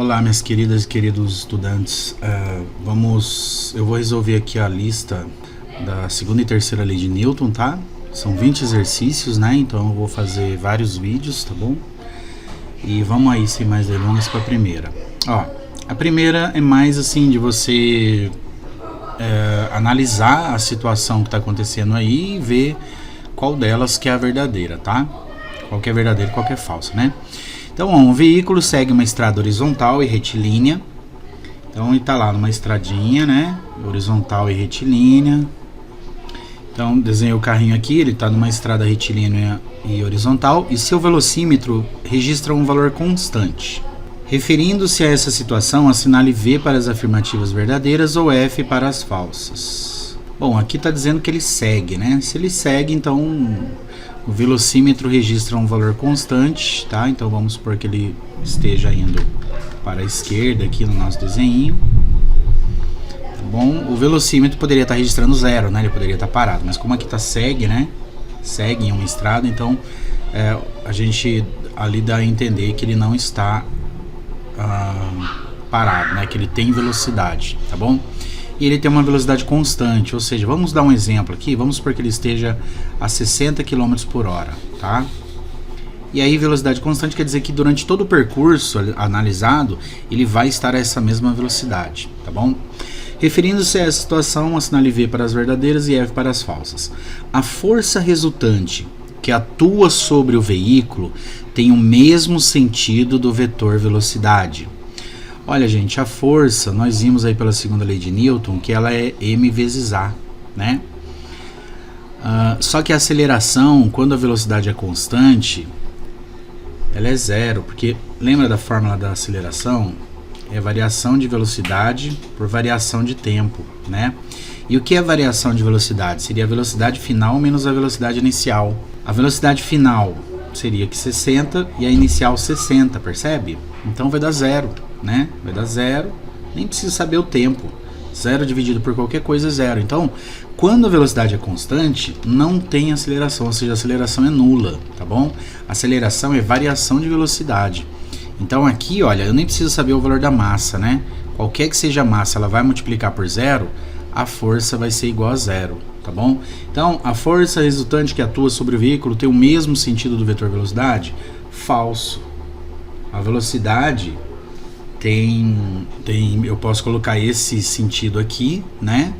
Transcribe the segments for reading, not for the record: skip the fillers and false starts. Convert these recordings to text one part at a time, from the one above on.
Olá, minhas queridas e queridos estudantes. Eu vou resolver aqui a lista da segunda e terceira lei de Newton, tá? São 20 exercícios, né? Então eu vou fazer vários vídeos, tá bom? E vamos aí, sem mais delongas, para a primeira. A primeira é mais assim de você analisar a situação que está acontecendo aí e ver qual delas que é a verdadeira, tá? Qual que é verdadeira e qual que é falsa, né? Então, um veículo segue uma estrada horizontal e retilínea. Então, ele está lá numa estradinha, né? Horizontal e retilínea. Então, desenhei o carrinho aqui, ele está numa estrada retilínea e horizontal. E seu velocímetro registra um valor constante. Referindo-se a essa situação, assinale V para as afirmativas verdadeiras ou F para as falsas. Bom, aqui está dizendo que ele segue, né? Se ele segue, então o velocímetro registra um valor constante, tá? Então vamos supor que ele esteja indo para a esquerda aqui no nosso desenho. Tá bom? O velocímetro poderia estar registrando zero, né? Ele poderia estar parado, mas como aqui está segue, né? Segue em uma estrada, então a gente ali dá a entender que ele não está parado, né? Que ele tem velocidade, tá bom? E ele tem uma velocidade constante, ou seja, vamos dar um exemplo aqui, vamos supor que ele esteja a 60 km por hora, tá? E aí velocidade constante quer dizer que durante todo o percurso analisado, ele vai estar a essa mesma velocidade, tá bom? Referindo-se a essa situação, assinale V para as verdadeiras e F para as falsas. A força resultante que atua sobre o veículo tem o mesmo sentido do vetor velocidade. Olha, gente, a força, nós vimos aí pela segunda lei de Newton que ela é m vezes a, né? Só que a aceleração, quando a velocidade é constante, ela é zero, porque lembra da fórmula da aceleração? É variação de velocidade por variação de tempo, né? E o que é variação de velocidade? Seria a velocidade final menos a velocidade inicial. A velocidade final seria que 60 e a inicial 60, percebe? Então vai dar zero, né? Vai dar zero, nem precisa saber o tempo. Zero dividido por qualquer coisa é zero. Então, quando a velocidade é constante, não tem aceleração, ou seja, a aceleração é nula, tá bom? Aceleração é variação de velocidade. Então aqui, olha, eu nem preciso saber o valor da massa, né? Qualquer que seja a massa, ela vai multiplicar por zero, a força vai ser igual a zero, tá bom? Então, a força resultante que atua sobre o veículo tem o mesmo sentido do vetor velocidade? Falso. A velocidade eu posso colocar esse sentido aqui, né?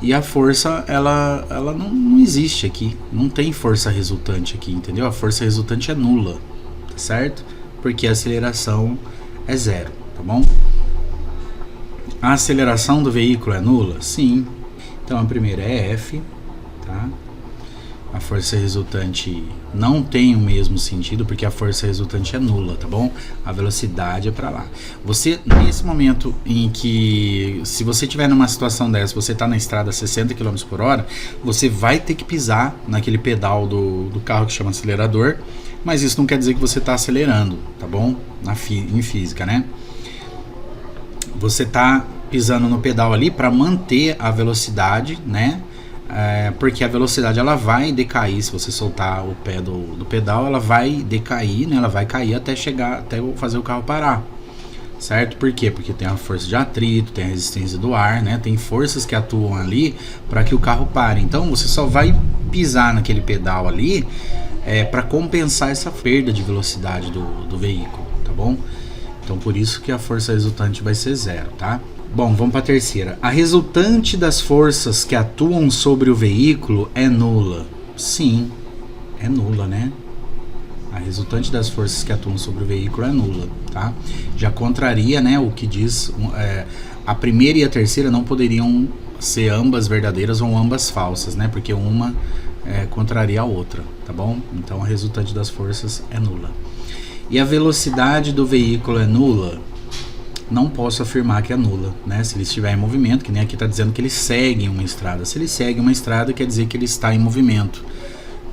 E a força, ela não existe aqui. Não tem força resultante aqui, entendeu? A força resultante é nula, tá certo? Porque a aceleração é zero, tá bom? A aceleração do veículo é nula? Sim. Então a primeira é F, tá? A força resultante não tem o mesmo sentido, porque a força resultante é nula, tá bom? A velocidade é para lá. Você, nesse momento em que, se você estiver numa situação dessa, você está na estrada a 60 km por hora, você vai ter que pisar naquele pedal do carro que chama acelerador, mas isso não quer dizer que você está acelerando, tá bom? Em física, né? Você está pisando no pedal ali para manter a velocidade, né? Porque a velocidade ela vai decair. Se você soltar o pé do pedal, ela vai decair, né? Ela vai cair até chegar, até fazer o carro parar, certo? Por quê? Porque tem a força de atrito, tem a resistência do ar, né? Tem forças que atuam ali para que o carro pare. Então você só vai pisar naquele pedal ali para compensar essa perda de velocidade do veículo, tá bom? Então por isso que a força resultante vai ser zero, tá? Bom, vamos para a terceira. A resultante das forças que atuam sobre o veículo é nula. Sim, é nula, né? A resultante das forças que atuam sobre o veículo é nula, tá? Já contraria, né, o que diz a primeira e a terceira não poderiam ser ambas verdadeiras ou ambas falsas, né? Porque uma contraria a outra, tá bom? Então a resultante das forças é nula. E a velocidade do veículo é nula? Não posso afirmar que é nula, né? Se ele estiver em movimento, que nem aqui está dizendo que ele segue uma estrada. Se ele segue uma estrada, quer dizer que ele está em movimento,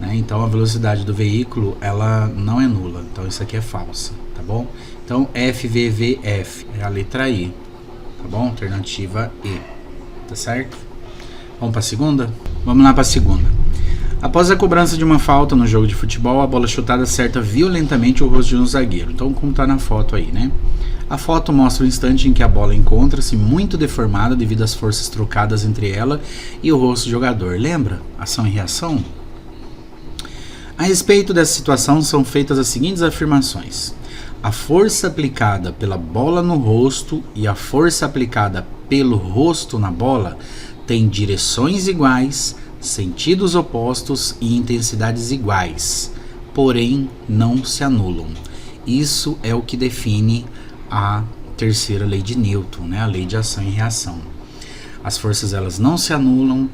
né? Então a velocidade do veículo, ela não é nula. Então isso aqui é falsa, tá bom? Então FVVF é a letra I, tá bom? Alternativa E, tá certo? Vamos para a segunda? Vamos lá para a segunda. Após a cobrança de uma falta no jogo de futebol, a bola chutada acerta violentamente o rosto de um zagueiro. Então, como está na foto aí, né? A foto mostra o instante em que a bola encontra-se muito deformada devido às forças trocadas entre ela e o rosto do jogador. Lembra? Ação e reação? A respeito dessa situação são feitas as seguintes afirmações. A força aplicada pela bola no rosto e a força aplicada pelo rosto na bola têm direções iguais, sentidos opostos e intensidades iguais, porém não se anulam. Isso é o que define a terceira lei de Newton, né? A lei de ação e reação. As forças elas não se anulam,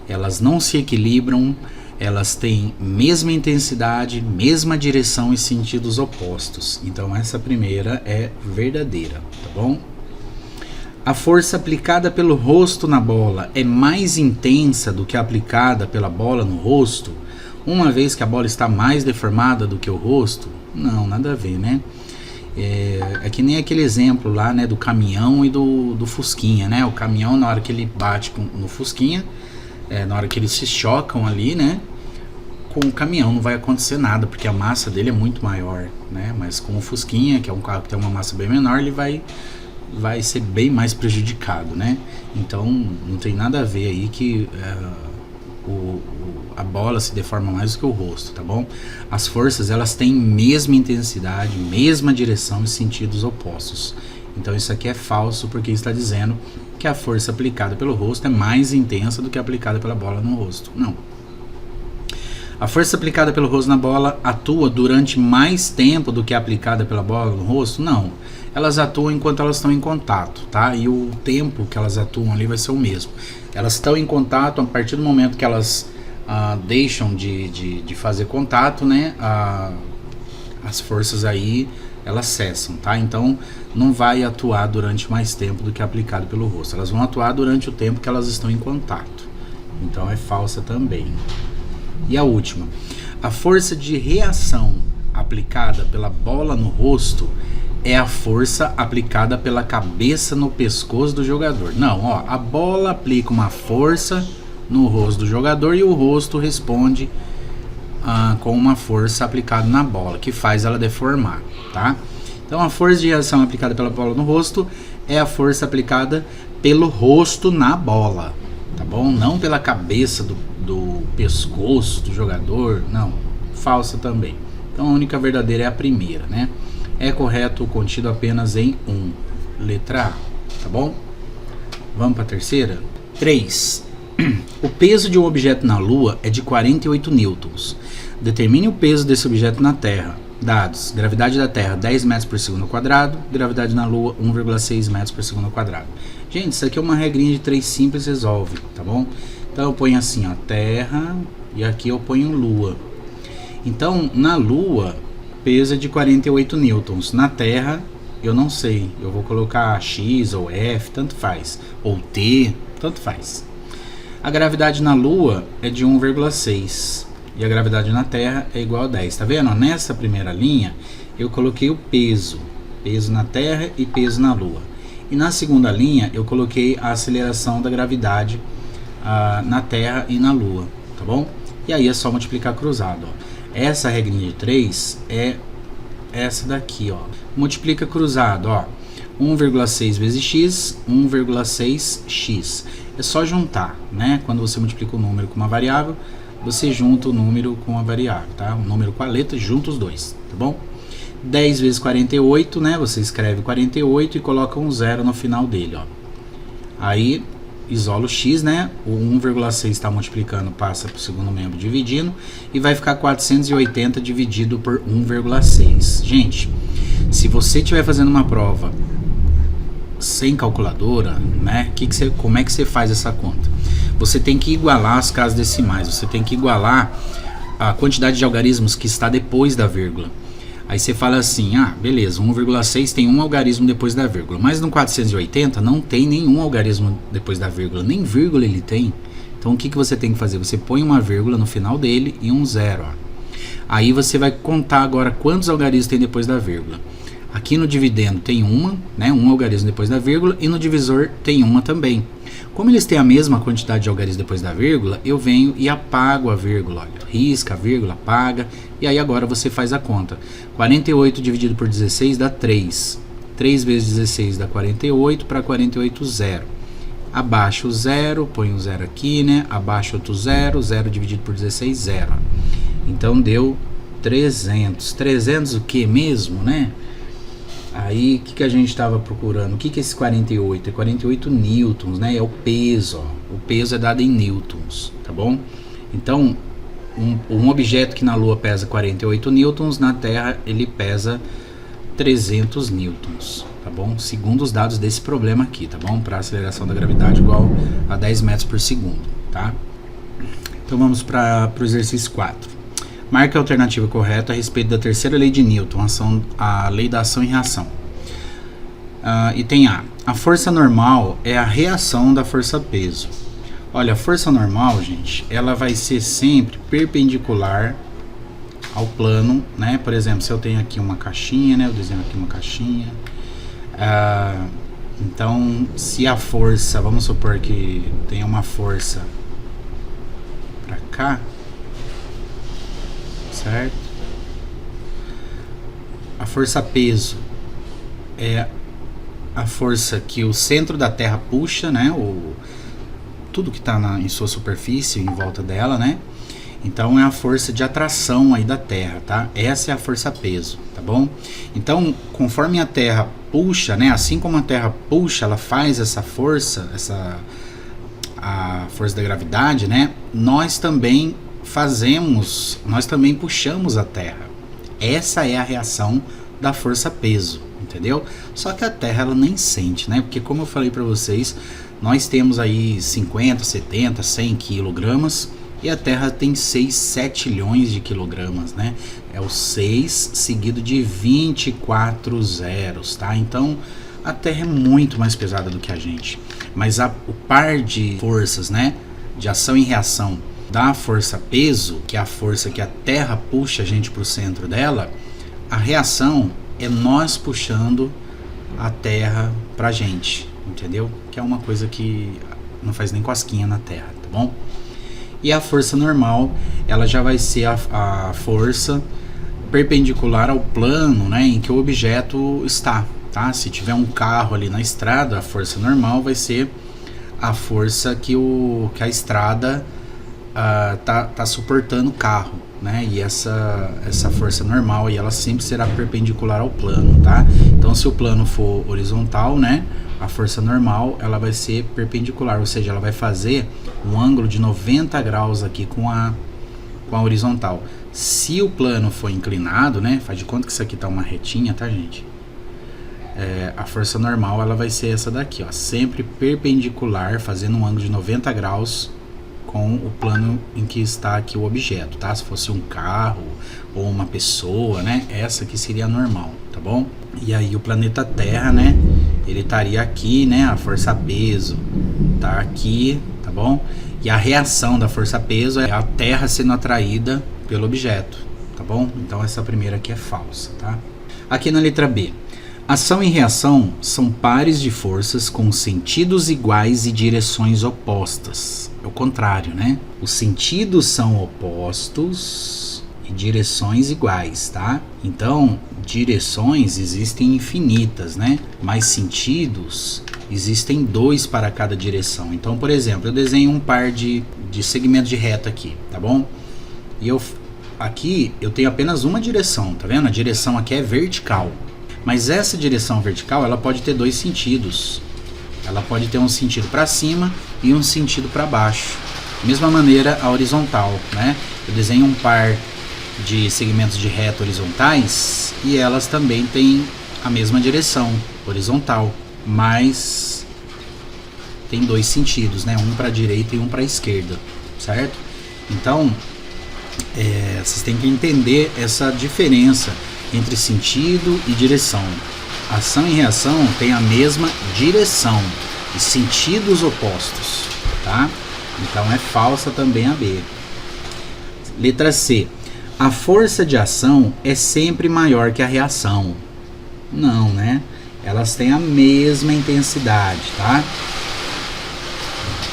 elas não se equilibram, elas têm mesma intensidade, mesma direção e sentidos opostos. Então essa primeira é verdadeira, tá bom? A força aplicada pelo rosto na bola é mais intensa do que a aplicada pela bola no rosto, uma vez que a bola está mais deformada do que o rosto? Não, nada a ver, né? É que nem aquele exemplo lá, né, do caminhão e do Fusquinha, né? O caminhão, na hora que ele bate no Fusquinha, na hora que eles se chocam ali, né? Com o caminhão não vai acontecer nada, porque a massa dele é muito maior, né? Mas com o Fusquinha, que é um carro que tem uma massa bem menor, ele vai ser bem mais prejudicado, né? Então não tem nada a ver aí que a bola se deforma mais do que o rosto, tá bom? As forças elas têm mesma intensidade, mesma direção e sentidos opostos. Então isso aqui é falso, porque está dizendo que a força aplicada pelo rosto é mais intensa do que a aplicada pela bola no rosto. Não. A força aplicada pelo rosto na bola atua durante mais tempo do que a aplicada pela bola no rosto? Não. Elas atuam enquanto elas estão em contato, tá? E o tempo que elas atuam ali vai ser o mesmo. Elas estão em contato a partir do momento que elas deixam de fazer contato, né? As forças aí elas cessam, tá? Então não vai atuar durante mais tempo do que aplicado pelo rosto. Elas vão atuar durante o tempo que elas estão em contato. Então é falsa também. E a última, a força de reação aplicada pela bola no rosto é a força aplicada pela cabeça no pescoço do jogador. Não, ó, a bola aplica uma força no rosto do jogador e o rosto responde com uma força aplicada na bola, que faz ela deformar, tá? Então a força de reação aplicada pela bola no rosto é a força aplicada pelo rosto na bola, tá bom? Não pela cabeça do pescoço do jogador, não, falsa também. Então a única verdadeira é a primeira, né? É correto o contido apenas em 1, letra A, tá bom? Vamos para a terceira? 3. O peso de um objeto na Lua é de 48 newtons. Determine o peso desse objeto na Terra. Dados: gravidade da Terra 10 metros por segundo ao quadrado, gravidade na Lua 1,6 metros por segundo ao quadrado. Gente, isso aqui é uma regrinha de 3 simples, resolve, tá bom? Então eu ponho assim, ó, Terra, e aqui eu ponho Lua. Então, na Lua, peso é de 48 newtons. Na Terra, eu não sei. Eu vou colocar X ou F, tanto faz. Ou T, tanto faz. A gravidade na Lua é de 1,6. E a gravidade na Terra é igual a 10. Tá vendo? Nessa primeira linha, eu coloquei o peso. Peso na Terra e peso na Lua. E na segunda linha, eu coloquei a aceleração da gravidade na Terra e na Lua. Tá bom? E aí é só multiplicar cruzado, ó. Essa regrinha de 3 é essa daqui, ó. Multiplica cruzado, ó. 1,6 vezes x, 1,6x. É só juntar, né? Quando você multiplica o número com uma variável, você junta o número com a variável, tá? O número com a letra, junta os dois, tá bom? 10 vezes 48, né? Você escreve 48 e coloca um zero no final dele, ó. Aí isola o x, né? O 1,6 está multiplicando, passa para o segundo membro dividindo e vai ficar 480 dividido por 1,6. Gente, se você estiver fazendo uma prova sem calculadora, né? Como é que você faz essa conta? Você tem que igualar as casas decimais, você tem que igualar a quantidade de algarismos que está depois da vírgula. Aí você fala assim, beleza, 1,6 tem um algarismo depois da vírgula, mas no 480 não tem nenhum algarismo depois da vírgula, nem vírgula ele tem. Então o que você tem que fazer? Você põe uma vírgula no final dele e um zero, ó. Aí você vai contar agora quantos algarismos tem depois da vírgula. Aqui no dividendo tem uma, né? Um algarismo depois da vírgula, e no divisor tem uma também. Como eles têm a mesma quantidade de algarismos depois da vírgula, eu venho e apago a vírgula. Olha, risca a vírgula, apaga, e aí agora você faz a conta. 48 dividido por 16 dá 3. 3 vezes 16 dá 48, para 48, 0. Abaixo o 0, põe um 0 aqui, né? Abaixo outro 0, 0 dividido por 16, 0. Então deu 300. 300 o que mesmo, né? Aí, o que a gente estava procurando? O que é esse 48? É 48 newtons, né? É o peso, ó. O peso é dado em newtons, tá bom? Então, um objeto que na Lua pesa 48 newtons, na Terra ele pesa 300 newtons, tá bom? Segundo os dados desse problema aqui, tá bom? Para a aceleração da gravidade igual a 10 metros por segundo, tá? Então, vamos para o exercício 4. Marque a alternativa correta a respeito da terceira lei de Newton, a lei da ação e reação. Item A. A força normal é a reação da força peso. Olha, a força normal, gente, ela vai ser sempre perpendicular ao plano, né? Por exemplo, se eu tenho aqui uma caixinha, né? Eu desenho aqui uma caixinha. Então, se a força, vamos supor que tem uma força para cá, certo? A força peso é a força que o centro da Terra puxa, né? Tudo que está em sua superfície, em volta dela, né? Então é a força de atração aí da Terra, tá? Essa é a força peso, tá bom? Então, conforme a Terra puxa, né? Assim como a Terra puxa, ela faz essa força, a força da gravidade, né? Nós também puxamos a Terra. Essa é a reação da força peso, entendeu? Só que a Terra ela nem sente, né? Porque como eu falei para vocês, nós temos aí 50, 70, 100 quilogramas e a Terra tem 6, 7 milhões de quilogramas, né? É o 6 seguido de 24 zeros, tá? Então a Terra é muito mais pesada do que a gente. Mas o par de forças, né? De ação e reação da força peso, que é a força que a Terra puxa a gente para o centro dela, a reação é nós puxando a Terra para a gente, entendeu? Que é uma coisa que não faz nem cosquinha na Terra, tá bom? E a força normal, ela já vai ser a força perpendicular ao plano, né, em que o objeto está, tá? Se tiver um carro ali na estrada, a força normal vai ser a força que a estrada tá suportando o carro, né? E essa força normal, e ela sempre será perpendicular ao plano, tá? Então, se o plano for horizontal, né? A força normal, ela vai ser perpendicular, ou seja, ela vai fazer um ângulo de 90 graus aqui com a horizontal. Se o plano for inclinado, né? Faz de conta que isso aqui tá uma retinha, tá, gente? A força normal, ela vai ser essa daqui, ó, sempre perpendicular, fazendo um ângulo de 90 graus com o plano em que está aqui o objeto, tá? Se fosse um carro ou uma pessoa, né? Essa aqui seria a normal, tá bom? E aí o planeta Terra, né? Ele estaria aqui, né? A força peso tá aqui, tá bom? E a reação da força peso é a Terra sendo atraída pelo objeto, tá bom? Então essa primeira aqui é falsa, tá? Aqui na letra B. Ação e reação são pares de forças com sentidos iguais e direções opostas. É o contrário, né? Os sentidos são opostos e direções iguais, tá? Então, direções existem infinitas, né? Mas sentidos existem 2 para cada direção. Então, por exemplo, eu desenho um par de segmentos de reta aqui, tá bom? E aqui eu tenho apenas uma direção, tá vendo? A direção aqui é vertical. Mas essa direção vertical, ela pode ter 2 sentidos. Ela pode ter um sentido para cima e um sentido para baixo. Da mesma maneira, a horizontal, né? Eu desenho um par de segmentos de reta horizontais e elas também têm a mesma direção horizontal, mas tem 2 sentidos, né? Um para a direita e um para a esquerda, certo? Então, vocês têm que entender essa diferença entre sentido e direção. Ação e reação têm a mesma direção e sentidos opostos, tá? Então é falsa também a B. Letra C. A força de ação é sempre maior que a reação. Não, né? Elas têm a mesma intensidade, tá?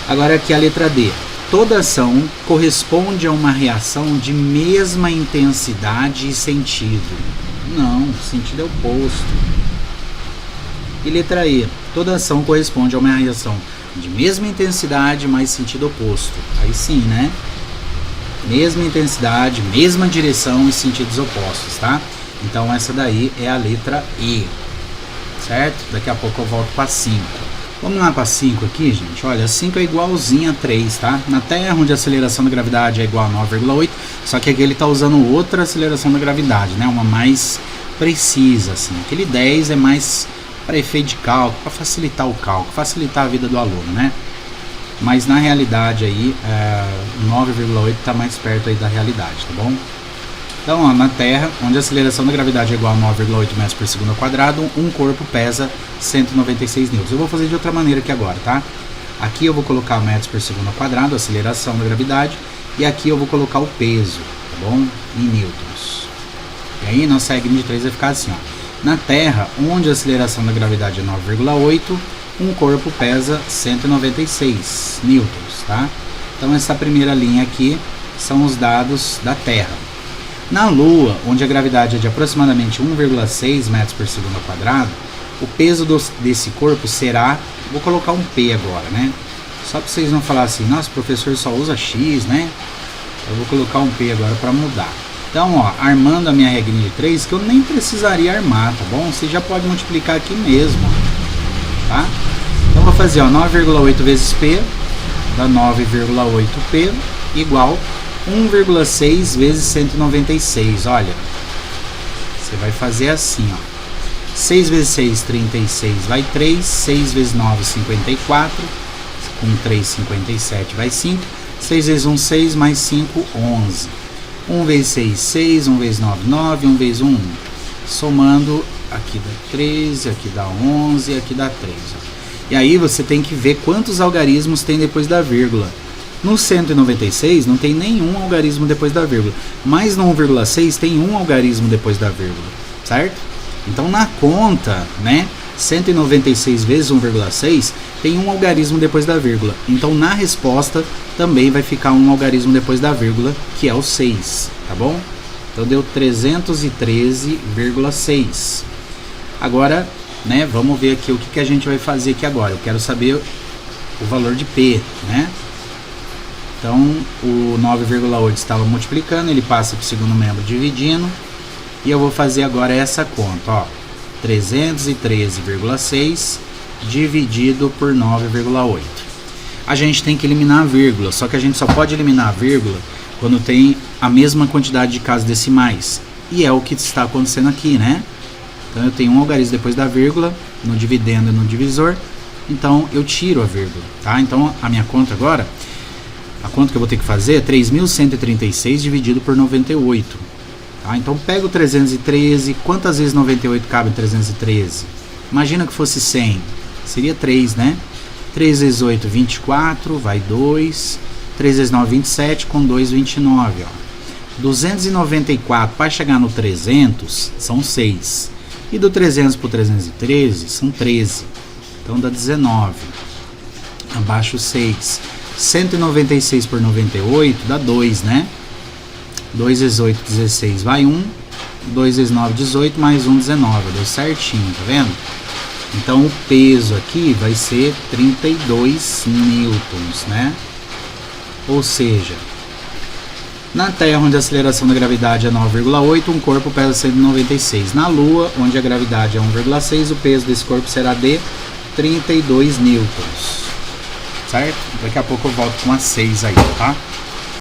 Agora aqui a letra D. Toda ação corresponde a uma reação de mesma intensidade e sentido. Não, sentido é oposto. E letra E. Toda ação corresponde a uma reação de mesma intensidade, mas sentido oposto. Aí sim, né? Mesma intensidade, mesma direção e sentidos opostos, tá? Então essa daí é a letra E, certo? Daqui a pouco eu volto para 5. Vamos lá para 5 aqui, gente. Olha, 5 é igualzinho a 3, tá? Na Terra, onde a aceleração da gravidade é igual a 9,8, só que aqui ele está usando outra aceleração da gravidade, né? Uma mais precisa, assim. Aquele 10 é mais para efeito de cálculo, para facilitar o cálculo, facilitar a vida do aluno, né? Mas na realidade aí, 9,8 está mais perto aí da realidade, tá bom? Então, ó, na Terra, onde a aceleração da gravidade é igual a 9,8 metros por segundo ao quadrado, um corpo pesa 196 newtons. Eu vou fazer de outra maneira aqui agora, tá? Aqui eu vou colocar metros por segundo ao quadrado, a aceleração da gravidade, e aqui eu vou colocar o peso, tá bom? Em newtons. E aí, nossa regra de 3 vai ficar assim, ó. Na Terra, onde a aceleração da gravidade é 9,8, um corpo pesa 196 newtons, tá? Então, essa primeira linha aqui são os dados da Terra. Na Lua, onde a gravidade é de aproximadamente 1,6 metros por segundo ao quadrado, o peso desse corpo será, vou colocar um P agora, né? Só para vocês não falarem assim, nossa, o professor só usa X, né? Eu vou colocar um P agora para mudar. Então, ó, armando a minha regrinha de 3, que eu nem precisaria armar, tá bom? Você já pode multiplicar aqui mesmo, tá? Então, vou fazer, ó, 9,8 vezes P, dá 9,8P, igual 1,6 vezes 196, olha. Você vai fazer assim, ó. 6 vezes 6, 36, vai 3. 6 vezes 9, 54. Com 3, 57, vai 5. 6 vezes 1, 6, mais 5, 11. 1 vezes 6, 6. 1 vezes 9, 9. 1 vezes 1, 1. Somando, aqui dá 13, aqui dá 11, aqui dá 3. Ó. E aí você tem que ver quantos algarismos tem depois da vírgula. No 196 não tem nenhum algarismo depois da vírgula, mas no 1,6 tem um algarismo depois da vírgula, certo? Então na conta, né, 196 vezes 1,6 tem um algarismo depois da vírgula. Então na resposta também vai ficar um algarismo depois da vírgula, que é o 6, tá bom? Então deu 313,6. Agora, né, vamos ver aqui o que a gente vai fazer aqui agora. Eu quero saber o valor de P, né? Então, o 9,8 estava multiplicando, ele passa para o segundo membro dividindo, e eu vou fazer agora essa conta, ó, 313,6 dividido por 9,8. A gente tem que eliminar a vírgula, só que a gente só pode eliminar a vírgula quando tem a mesma quantidade de casas decimais, e é o que está acontecendo aqui, né? Então, eu tenho um algarismo depois da vírgula, no dividendo e no divisor, então eu tiro a vírgula, tá? Então, a minha conta agora... A conta que eu vou ter que fazer é 3.136 dividido por 98. Tá? Então pega o 313. Quantas vezes 98 cabe em 313? Imagina que fosse 100. Seria 3, né? 3 vezes 8, 24. Vai 2. 3 vezes 9, 27. Com 2, 29. Ó. 294 para chegar no 300 são 6. E do 300 para o 313 são 13. Então dá 19. Abaixo 6. 196 por 98 dá 2, né? 2 vezes 8, 16, vai 1. 2 vezes 9, 18, mais 1, 19. Deu certinho, tá vendo? Então o peso aqui vai ser 32 newtons, né? Ou seja, na Terra, onde a aceleração da gravidade é 9,8, um corpo pesa 196. Na Lua, onde a gravidade é 1,6, o peso desse corpo será de 32 newtons. Certo? Daqui a pouco eu volto com a 6 aí, tá?